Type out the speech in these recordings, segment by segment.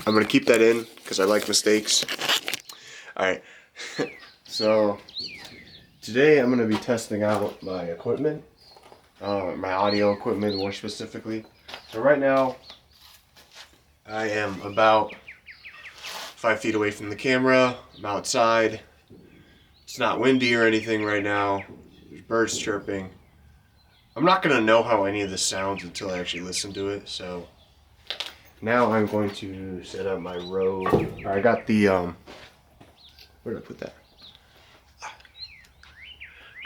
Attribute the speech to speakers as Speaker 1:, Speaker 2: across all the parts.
Speaker 1: I'm gonna keep that in because I like mistakes. Alright, so today I'm gonna be testing out my equipment, my audio equipment more specifically. So right now, I am about 5 feet away from the camera. I'm outside. It's not windy or anything right now. There's birds chirping. I'm not gonna know how any of this sounds until I actually listen to it, so now I'm going to set up my Rode. I got the where did I put that?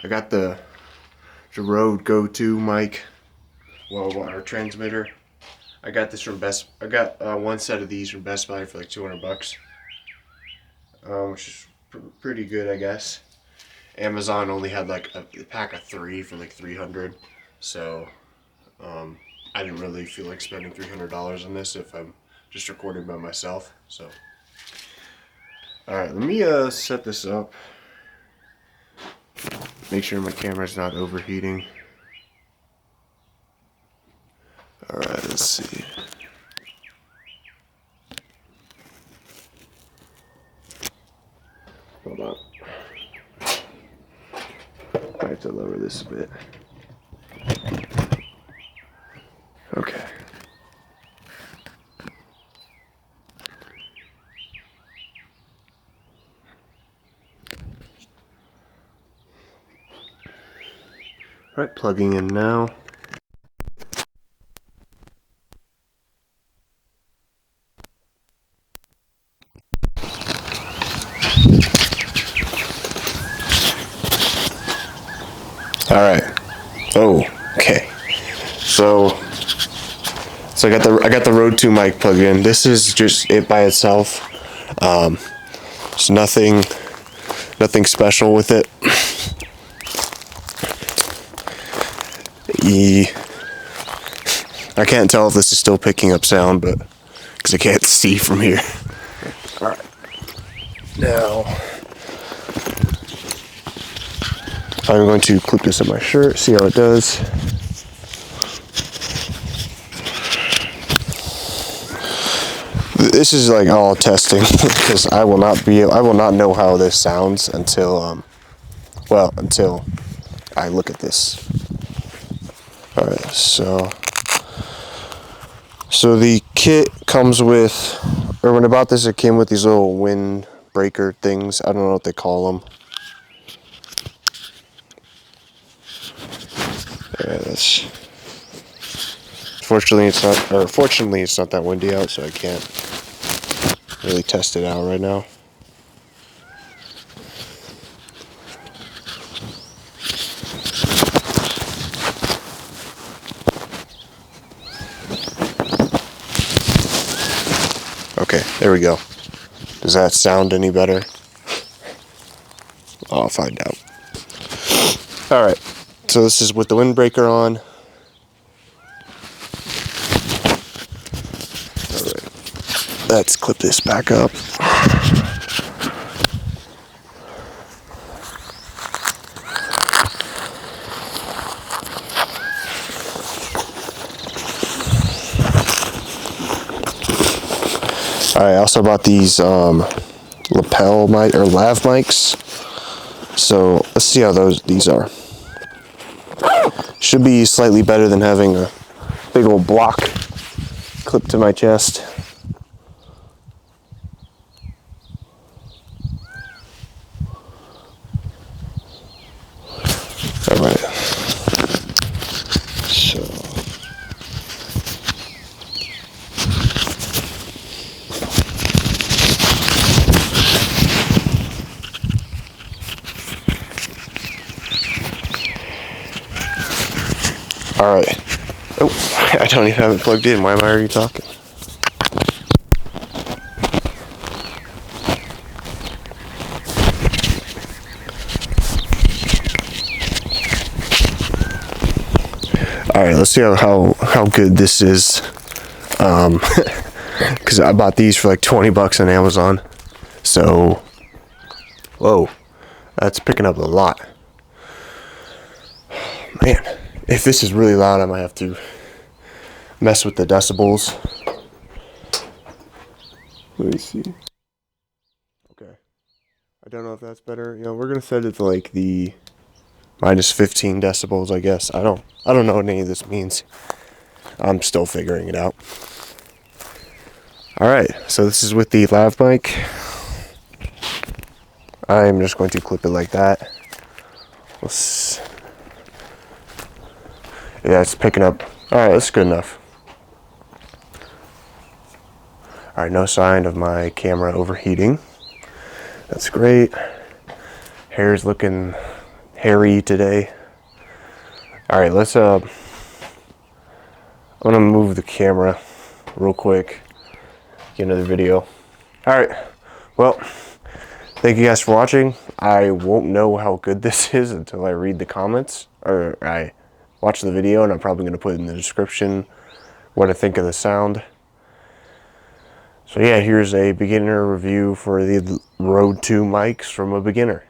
Speaker 1: I got the Rode Go-To mic, our transmitter. I got this from I got one set of these from Best Buy for like $200, which is pretty good, I guess. Amazon only had like a pack of 3 for like $300, so I didn't really feel like spending $300 on this if I'm just recording by myself. So, all right, let me set this up. Make sure my camera's not overheating. All right, let's see. Hold on. I have to lower this a bit. Okay. All right, plugging in now. All right. Oh, okay. So I got the Rode 2 mic plugged in. This is just it by itself. There's nothing special with it. I can't tell if this is still picking up sound, but because I can't see from here. All right. Now I'm going to clip this in my shirt, see how it does. This is like all testing because I will not know how this sounds until until I look at this. All right, so the kit comes with, or when I bought this, it came with these little windbreaker things. I don't know what they call them. Yeah, fortunately it's not that windy out, so I can't really test it out right now. Okay, there we go. Does that sound any better? I'll find out. Alright, so this is with the windbreaker on. Alright, let's clip this back up. I also bought these lapel mic or lav mics. So let's see how these are. Should be slightly better than having a big old block clipped to my chest. All right. So. All right. Oh, I don't even have it plugged in. Why am I already talking? All right, let's see how good this is. Because I bought these for like $20 on Amazon. So, whoa, that's picking up a lot. Man, if this is really loud, I might have to mess with the decibels. Let me see. Okay. I don't know if that's better. You know, we're gonna set it to like the minus 15 decibels, I guess. I don't know what any of this means. I'm still figuring it out. Alright, so this is with the Lav Mic. I'm just going to clip it like that. Yeah, it's picking up. Alright, that's good enough. Alright, no sign of my camera overheating. That's great. Hair's looking hairy today. Alright, I'm gonna move the camera real quick. Get another video. Alright, well, thank you guys for watching. I won't know how good this is until I read the comments, or I watch the video, and I'm probably gonna put in the description what I think of the sound. So yeah, here's a beginner review for the Rode 2 mics from a beginner.